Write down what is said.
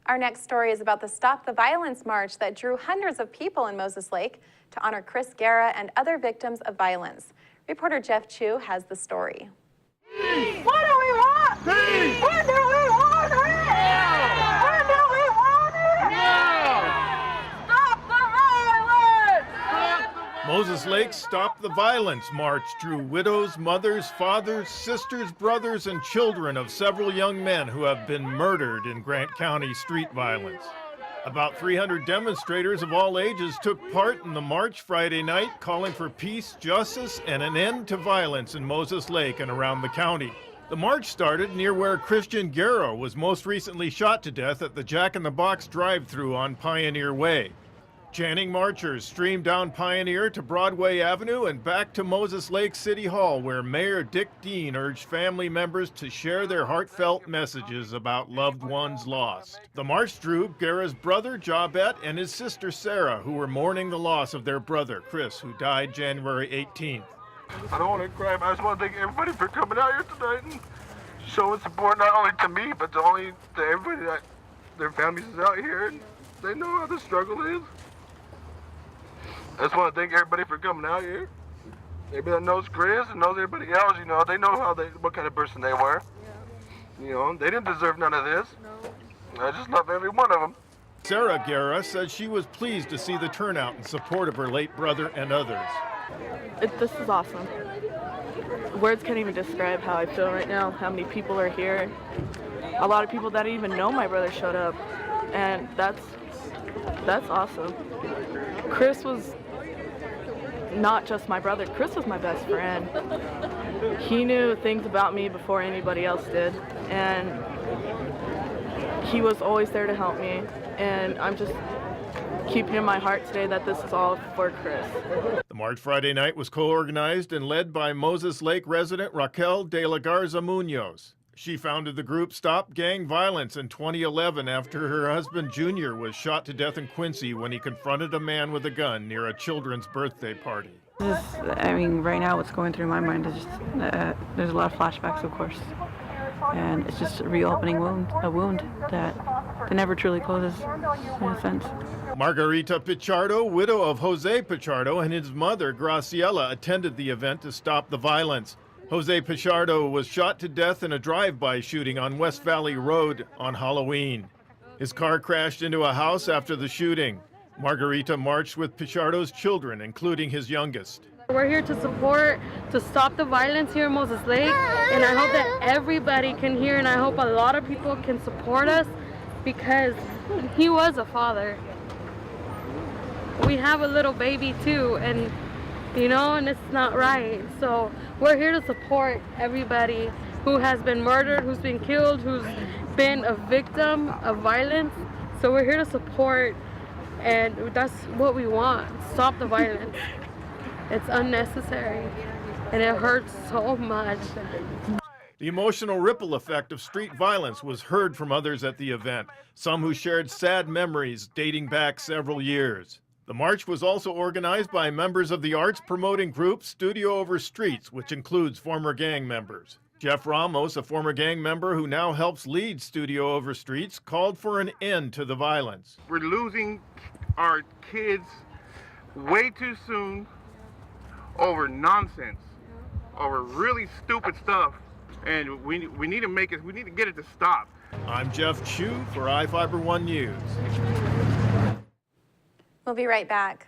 Our next story is about the Stop the Violence March that drew hundreds of people in Moses Lake to honor Chris Guerra and other victims of violence. Reporter Jeff Chu has the story. Peace. What do we want? Peace. When do we want it? Now. When do we want it? Now. Stop the violence! Moses Lake's Stop the Violence March drew widows, mothers, fathers, sisters, brothers, and children of several young men who have been murdered in Grant County street violence. About 300 demonstrators of all ages took part in the march Friday night, calling for peace, justice, and an end to violence in Moses Lake and around the county. The march started near where Christian Guerra was most recently shot to death at the Jack in the Box drive-thru on Pioneer Way. Chanting marchers streamed down Pioneer to Broadway Avenue and back to Moses Lake City Hall, where Mayor Dick Dean urged family members to share their heartfelt messages about loved ones lost. The march drew Guerra's brother, Jabet, and his sister, Sarah, who were mourning the loss of their brother, Chris, who died January 18th. I don't want to cry, but I just want to thank everybody for coming out here tonight and showing support not only to me, but to everybody that their families is out here and they know how the struggle is. I just want to thank everybody for coming out here. Everybody that knows Chris and knows everybody else, you know, they know what kind of person they were. Yeah. You know, they didn't deserve none of this. No. I just love every one of them. Sarah Guerra said she was pleased to see the turnout in support of her late brother and others. This is awesome. Words can't even describe how I feel right now, how many people are here. A lot of people that didn't even know my brother showed up, and that's awesome. Chris was not just my brother, Chris was my best friend. He knew things about me before anybody else did, and he was always there to help me, and I'm just keeping in my heart today that this is all for Chris. The march Friday night was co-organized and led by Moses Lake resident Raquel de la Garza Munoz. She founded the group Stop Gang Violence in 2011 after her husband Junior was shot to death in Quincy when he confronted a man with a gun near a children's birthday party. Right now what's going through my mind is just, there's a lot of flashbacks, of course. And it's just a reopening a wound that never truly closes, in a sense. Margarita Pichardo, widow of Jose Pichardo, and his mother, Graciela, attended the event to stop the violence. Jose Pichardo was shot to death in a drive-by shooting on West Valley Road on Halloween. His car crashed into a house after the shooting. Margarita marched with Pichardo's children, including his youngest. We're here to support, to stop the violence here in Moses Lake, and I hope that everybody can hear, and I hope a lot of people can support us, because he was a father. We have a little baby too, and and it's not right. So we're here to support everybody who has been murdered, who's been killed, who's been a victim of violence. So we're here to support, and that's what we want. Stop the violence. It's unnecessary, and it hurts so much. The emotional ripple effect of street violence was heard from others at the event, some who shared sad memories dating back several years. The march was also organized by members of the arts promoting group Studio Over Streets, which includes former gang members. Jeff Ramos, a former gang member who now helps lead Studio Over Streets, called for an end to the violence. We're losing our kids way too soon over nonsense, over really stupid stuff, and we need to get it to stop. I'm Jeff Chu for iFIBER 1 News. We'll be right back.